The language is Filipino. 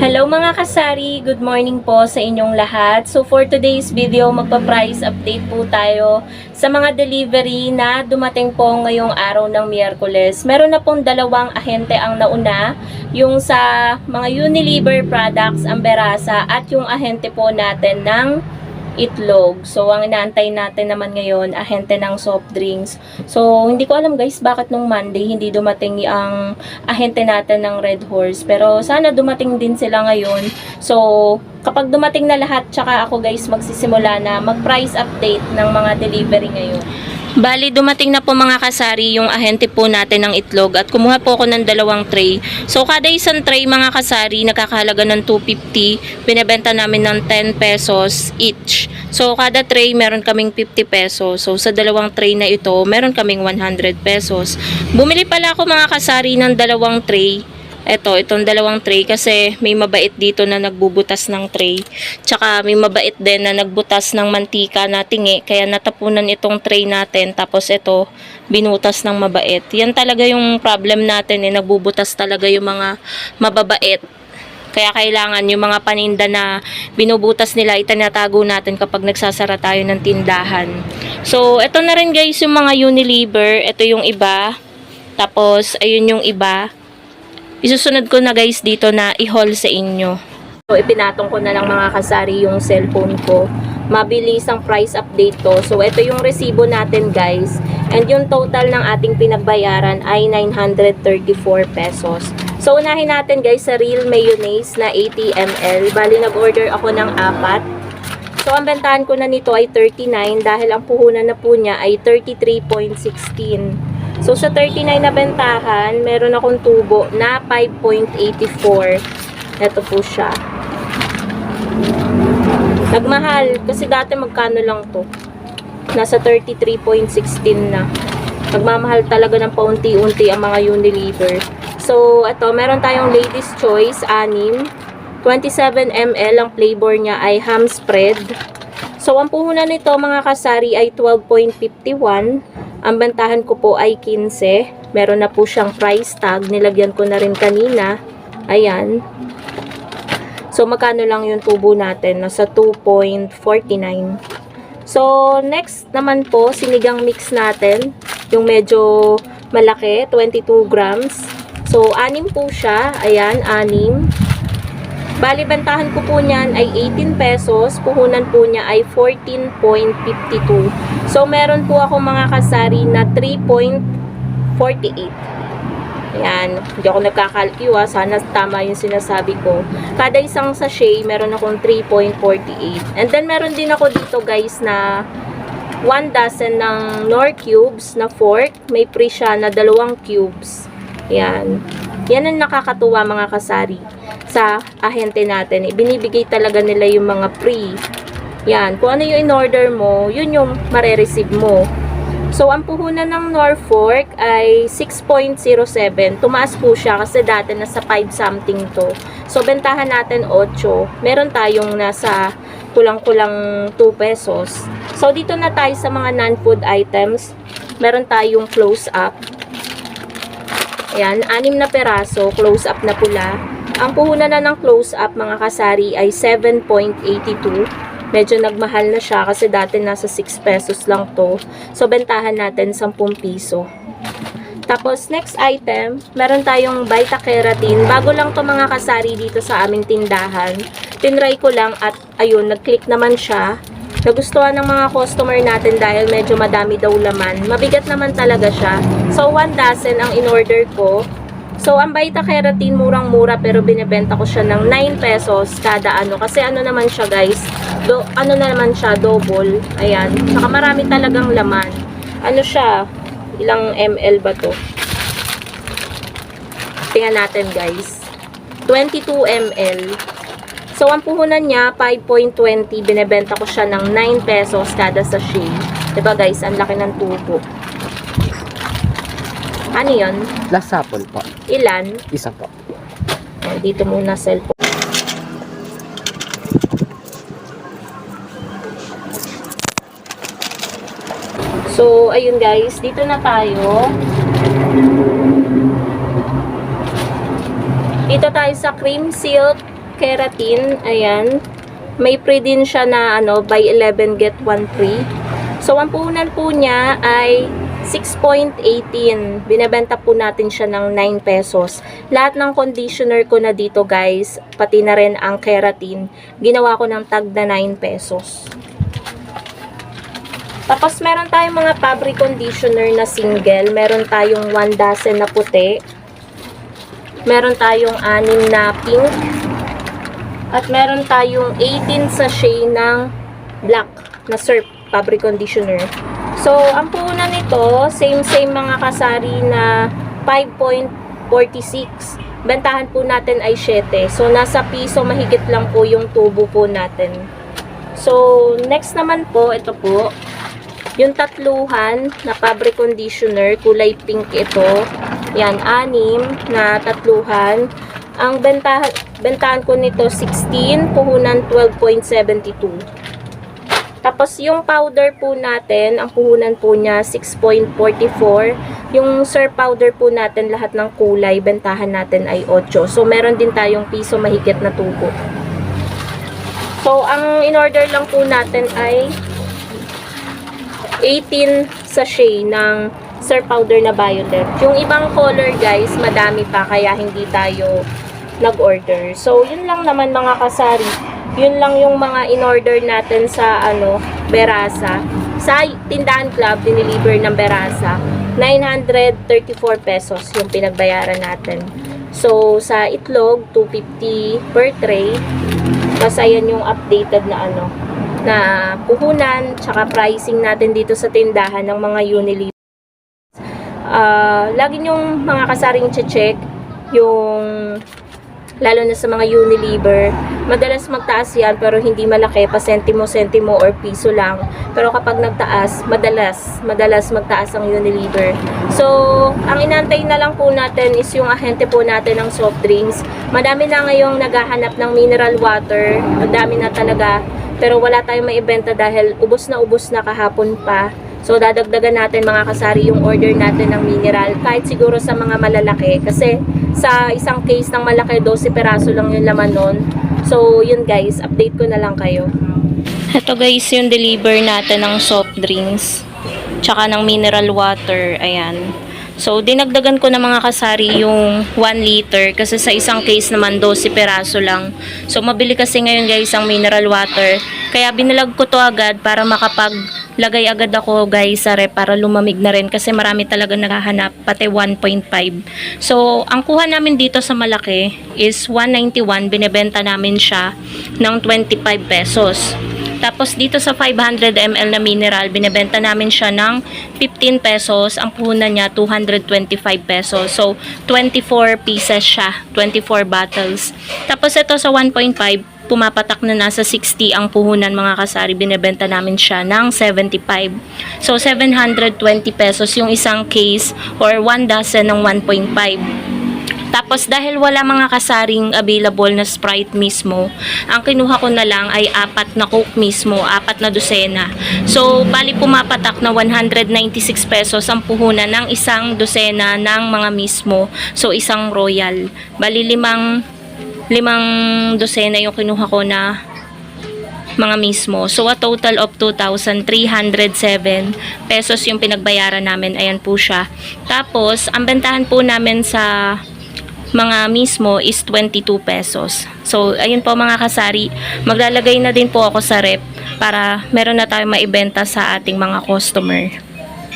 Hello mga kasari, good morning po sa inyong lahat. So for today's video, magpa-price update po tayo sa mga delivery na dumating po ngayong araw ng Miyerkules. Meron na pong dalawang ahente ang nauna, yung sa mga Unilever products, ang Berasa, at yung ahente po natin ng itlog. So, ang inaantay natin naman ngayon, ahente ng soft drinks. So, hindi ko alam guys, bakit nung Monday hindi dumating ang ahente natin ng Red Horse. Pero, sana dumating din sila ngayon. So, kapag dumating na lahat, tsaka ako guys, magsisimula na mag-price update ng mga delivery ngayon. Bali, dumating na po mga kasari yung ahente po natin ng itlog at kumuha po ako ng dalawang tray. So, kada isang tray mga kasari, nakakahalaga ng 250. Binebenta namin ng 10 pesos each. So, kada tray, meron kaming 50 pesos. So, sa dalawang tray na ito, meron kaming 100 pesos. Bumili pala ako mga kasari ng dalawang tray. Itong dalawang tray kasi may mabait dito na nagbubutas ng tray. Tsaka may mabait din na nagbutas ng mantika na tingi. Kaya natapunan itong tray natin. Tapos ito, binutas ng mabait. Yan talaga yung problem natin nagbubutas talaga yung mga mababait. Kaya kailangan yung mga paninda na binubutas nila, itinatago natin kapag nagsasara tayo ng tindahan. So, ito na rin guys yung mga Unilever. Ito yung iba. Tapos, ayun yung iba. Isusunod ko na guys dito na i-haul sa inyo. So, ipinatong ko na lang mga kasari yung cellphone ko. Mabilis ang price update to. So, ito yung resibo natin guys. And yung total ng ating pinagbayaran ay 934 pesos. So, unahin natin guys sa real mayonnaise na 80 ml. Bali, nag-order ako ng 4. So, ang bentahan ko na nito ay 39 dahil ang puhunan na po niya ay 33.16. So, sa 39 na bentahan, meron akong tubo na 5.84. Ito po siya. Nagmahal. Kasi dati magkano lang to? Nasa 33.16 na. Nagmamahal talaga ng paunti-unti ang mga Unilever. So, ito, meron tayong Ladies Choice, 6. 27 ml. Ang flavor niya ay ham spread. So, ang puhunan nito mga kasari ay 12.51. Ang bentahan ko po ay 15. Meron na po siyang price tag. Nilagyan ko na rin kanina. Ayan. So, magkano lang yung tubo natin? Nasa 2.49. So, next naman po, sinigang mix natin. Yung medyo malaki, 22 grams. So, 6 po siya. Ayan, 6. Bali, bentahan ko po niyan ay 18 pesos. Puhunan po niya ay 14.52. So, meron po ako mga kasari na 3.48. Ayan. Hindi ako nagkakalkyo Sana tama yung sinasabi ko. Kada isang sachet, meron akong 3.48. And then, meron din ako dito guys na 1 dozen ng Knorr cubes na fork. May free siya na 2 cubes. Ayan. Yan ang nakakatuwa mga kasari sa ahente natin. Ibinibigay talaga nila yung mga free. Yan. Kung ano yung in-order mo, yun yung mare-receive mo. So, ang puhunan ng Knorr fork ay 6.07. Tumaas po siya kasi dati nasa 5 something to. So, bentahan natin 8. Meron tayong nasa kulang-kulang 2 pesos. So, dito na tayo sa mga non-food items. Meron tayong close-up. Ayan, 6 na peraso, close-up na pula. Ang puhunan na ng close-up, mga kasari, ay 7.82. Medyo nagmahal na siya kasi dati nasa 6 pesos lang to. So, bentahan natin 10 piso. Tapos, next item, meron tayong Vita Keratin. Bago lang to mga kasari dito sa aming tindahan. Tinry ko lang at ayun, nag-click naman siya. Nagustuhan ng mga customer natin dahil medyo madami daw laman. Mabigat naman talaga siya. So, 1 dozen ang in-order ko. So, ang Vita Keratin, murang-mura pero binibenta ko siya ng 9 pesos kada ano. Kasi ano naman siya guys, ano naman siya, double. Ayan. Saka marami talagang laman. Ano siya? Ilang ml ba to? Tingnan natin guys. 22 ml. So, ang puhunan niya, 5.20. Binibenta ko siya ng 9 pesos kada sachet. Diba guys, ang laki ng tubo. Ano yun? Last sample po. Ilan? Isa po. Dito muna cellphone. So, ayun guys. Dito na tayo. Dito tayo sa cream silk keratin. Ayan. May free din siya na buy 11 get 1 free. So, ang puhunan po niya ay 6.18. Binebenta po natin siya ng 9 pesos. Lahat ng conditioner ko na dito guys, pati na rin ang keratin, ginawa ko ng tag na 9 pesos. Tapos meron tayong mga fabric conditioner na single. Meron tayong 1 dozen na puti. Meron tayong 6 na pink. At meron tayong 18 sachet ng black na Surf fabric conditioner. So, ang puhunan nito, same mga kasari na 5.46. Bentahan po natin ay 7. So, nasa piso mahigit lang po yung tubo po natin. So, next naman po, ito po. Yung tatluhan na fabric conditioner, kulay pink ito. Yan, 6 na tatluhan. Ang bentahan ko nito 16, puhunan 12.72. Tapos yung powder po natin, ang puhunan po niya 6.44. Yung Surf powder po natin, lahat ng kulay, bentahan natin ay 8. So, meron din tayong piso mahigit na tubo. So, ang in-order lang po natin ay 18 sachet ng Surf powder na violet. Yung ibang color guys, madami pa kaya hindi tayo nag-order. So, yun lang naman mga kasari. Yun lang yung mga in-order natin sa Berasa. Sa Tindahan Club, diniliver ng Berasa. 934 pesos yung pinagbayaran natin. So, sa itlog, 250 per tray. Tapos, ayan yung updated na na puhunan, tsaka pricing natin dito sa tindahan ng mga Unilever. Lagi yung mga kasaring check yung lalo na sa mga Unilever, madalas magtaas yan pero hindi malaki, pa sentimo or piso lang. Pero kapag nagtaas, madalas magtaas ang Unilever. So, ang inantay na lang po natin is yung ahente po natin ng soft drinks. Madami na ngayong naghahanap ng mineral water, madami na talaga. Pero wala tayong maibenta dahil ubos na kahapon pa. So, dadagdagan natin mga kasari yung order natin ng mineral. Kahit siguro sa mga malalaki. Kasi sa isang case ng malaki, 12 peraso lang yung laman nun. So, yun guys. Update ko na lang kayo. Ito guys, yung deliver natin ng soft drinks. Tsaka ng mineral water. Ayan. So, dinagdagan ko na mga kasari yung 1 liter kasi sa isang case naman 12 peraso lang. So, mabili kasi ngayon guys ang mineral water. Kaya binalag ko to agad para makapaglagay agad ako guys sa rep para lumamig na rin kasi marami talaga nakahanap pati 1.5. So, ang kuha namin dito sa malaki is 191. Binebenta namin siya ng 25 pesos. Tapos dito sa 500 ml na mineral, binebenta namin siya ng 15 pesos. Ang puhunan niya, 225 pesos. So, 24 pieces siya. 24 bottles. Tapos ito sa 1.5, pumapatak na nasa 60 ang puhunan mga kasari. Binebenta namin siya ng 75. So, 720 pesos yung isang case or 1 dozen ng 1.5. Tapos dahil wala mga kasaring available na Sprite mismo, ang kinuha ko na lang ay 4 na Coke mismo, 4 na dosena. So, bali pumapatak na 196 pesos ang puhunan ng isang dosena ng mga mismo. So, isang Royal. Bali limang dosena yung kinuha ko na mga mismo. So, a total of 2,307 pesos yung pinagbayaran namin. Ayan po siya. Tapos, ang bentahan po namin sa mga mismo is 22 pesos. So, ayun po mga kasari. Maglalagay na din po ako sa rep para meron na tayong maibenta sa ating mga customer.